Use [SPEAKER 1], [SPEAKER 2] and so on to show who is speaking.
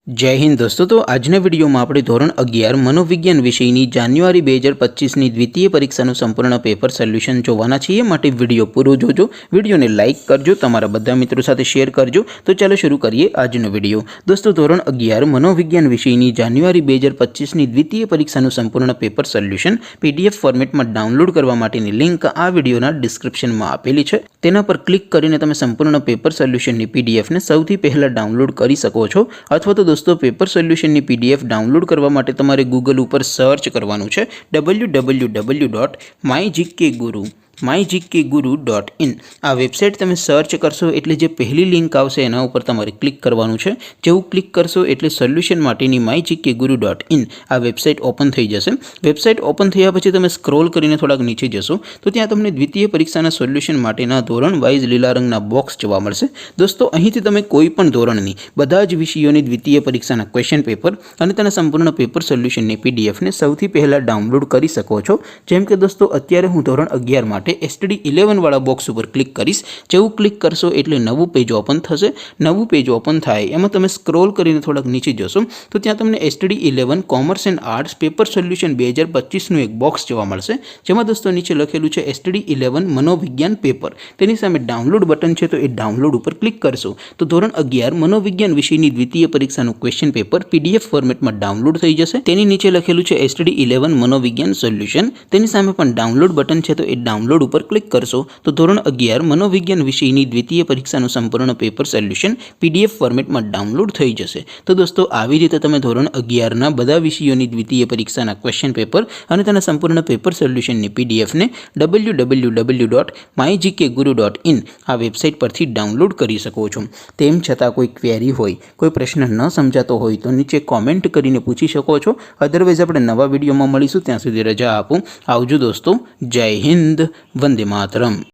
[SPEAKER 1] जय हिंद दोस्तों। तो आज विडियो में આપણે ધોરણ 11 મનોવિજ્ઞાન વિષયની જાન્યુઆરી 2025ની દ્વિતીય પરીક્ષાનું સંપૂર્ણ પેપર સોલ્યુશન જોવાના છીએ। માટે વિડિયો પૂરો જોજો, વિડિયોને લાઇક કરજો, તમારા બધા મિત્રો સાથે શેર કરજો। તો ચાલો શરૂ કરીએ આજનો વિડિયો। દોસ્તો ધોરણ 11 મનોવિજ્ઞાન વિષયની જાન્યુઆરી 2025ની દ્વિતીય પરીક્ષાનું સંપૂર્ણ પેપર સોલ્યુશન પીડીએફ ફોર્મેટમાં ડાઉનલોડ કરવા માટેની લિંક આ વિડિયોના ડિસ્ક્રિપ્શનમાં આપેલી છે। તેના પર ક્લિક કરીને તમે સંપૂર્ણ પેપર સોલ્યુશનની પીડીએફને સૌથી પહેલા ડાઉનલોડ કરી શકો છો। અથવા તો दोस्तों पेपर सोल्यूशन की पीडीएफ डाउनलॉड करवा माटे तमारे गूगल पर सर्च करवानुं छे www.mygkguru.in आ वेबसाइट तमे सर्च करशो एटले जे पहली लिंक आवशे एना उपर तमारे क्लिक करवानुं छे। जेवुं क्लिक करशो एटले सोल्यूशन माटेनी mygkguru.in आ वेबसाइट ओपन थई जशे। वेबसाइट ओपन थया पछी तमे स्क्रॉल करीने थोड़ाक नीचे जशो तो त्यां तमने द्वितीय परीक्षाना सोल्यूशन माटेना धोरण वाइज लीला रंगना बॉक्स जोवा मळशे। दोस्तों અહીંથી તમે કોઈપણ ધોરણની બધા જ વિષયોની દ્વિતીય પરીક્ષાના ક્વેશ્ચન પેપર અને તેના સંપૂર્ણ પેપર સોલ્યુશનની પીડીએફને સૌથી પહેલા ડાઉનલોડ કરી શકો છો। જેમ કે દોસ્તો અત્યારે હું ધોરણ 11 માટે STD 11 વાળા બોક્સ ઉપર ક્લિક કરીશ। જેવું ક્લિક કરશો એટલે નવું પેજ ઓપન થશે। નવું પેજ ઓપન થાય એમાં તમે સ્ક્રોલ કરીને થોડાક નીચે જશો તો ત્યાં તમને STD 11 commerce and arts paper solution 2025 નું એક બોક્સ જોવા મળશે। જેમાં દોસ્તો નીચે લખેલું છે STD 11 મનોવિજ્ઞાન પેપર। તેની સામે ડાઉનલોડ બટન છે તો એ ડાઉનલોડ ઉપર ક્લિક કરશો તો ધોરણ 11 મનોવિજ્ઞાન વિષયની દ્વિતીય પરીક્ષાનું ક્વેશ્ચન પેપર PDF ફોર્મેટમાં ડાઉનલોડ થઈ જશે। તેની નીચે લખેલું છે STD 11 મનોવિજ્ઞાન સોલ્યુશન। તેની સામે પણ ડાઉનલોડ બટન છે તો એ ડાઉનલોડ ઉપર ક્લિક કરશો તો ધોરણ 11 મનોવિજ્ઞાન વિષયની દ્વિતીય પરીક્ષાનું સંપૂર્ણ પેપર સોલ્યુશન PDF ફોર્મેટમાં ડાઉનલોડ થઈ જશે। તો દોસ્તો આવી રીતે તમે ધોરણ 11 ના બધા વિષયોની દ્વિતીય પરીક્ષાના ક્વેશ્ચન પેપર અને તેના સંપૂર્ણ પેપર સોલ્યુશનની PDF ને www.mygkguru.in આ વેબસાઇટ પરથી ડાઉનલોડ કરી શકો છો। તેમ છતાં કોઈ ક્વેરી હોય, કોઈ પ્રશ્ન ન સમજાતો હોય તો નીચે કોમેન્ટ કરીને પૂછી શકો છો। અધરવાઇઝ આપણે નવા વિડીયોમાં મળીશું, ત્યાં સુધી રજા આપો। આવજો દોસ્તો, જય હિન્દ, વંદે માતરમ।